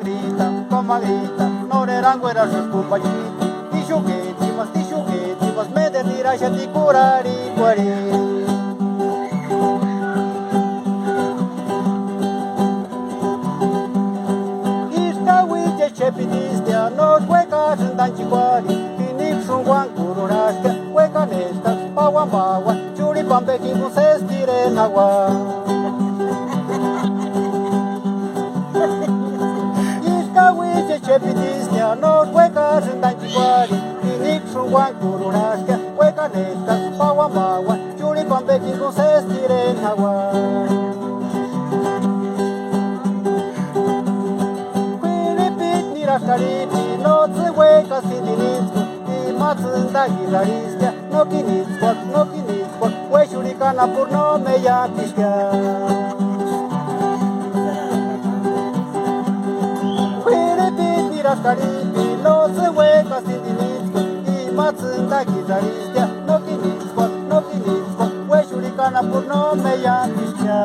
Grita, toma grita, no le rango era sus compañitos. Tishugueti, mas me de tira ya ti curari cuari. Ista wije chepitistia, nos huecas en tanchicuari. Tinip sunguan cururastia, hueca nestas, paguan baguan, churipampe kibun se estire en agua. Chepitistia, nos huecas en tanchicuari, Tinip sunguan cururastia, hueca nestas, paguan baguan, churipampe kibun se estire en agua. Quiripit nirashtaripi, no tse huecas indinitsku, y matzunda guitarristia, no kinitskwak, hueshuricana por no me yatiskia. Caripi, no se huecas indinitsku, y matzunda guitarristia, no kinitskwak, hueshuricana por no me yatiskia.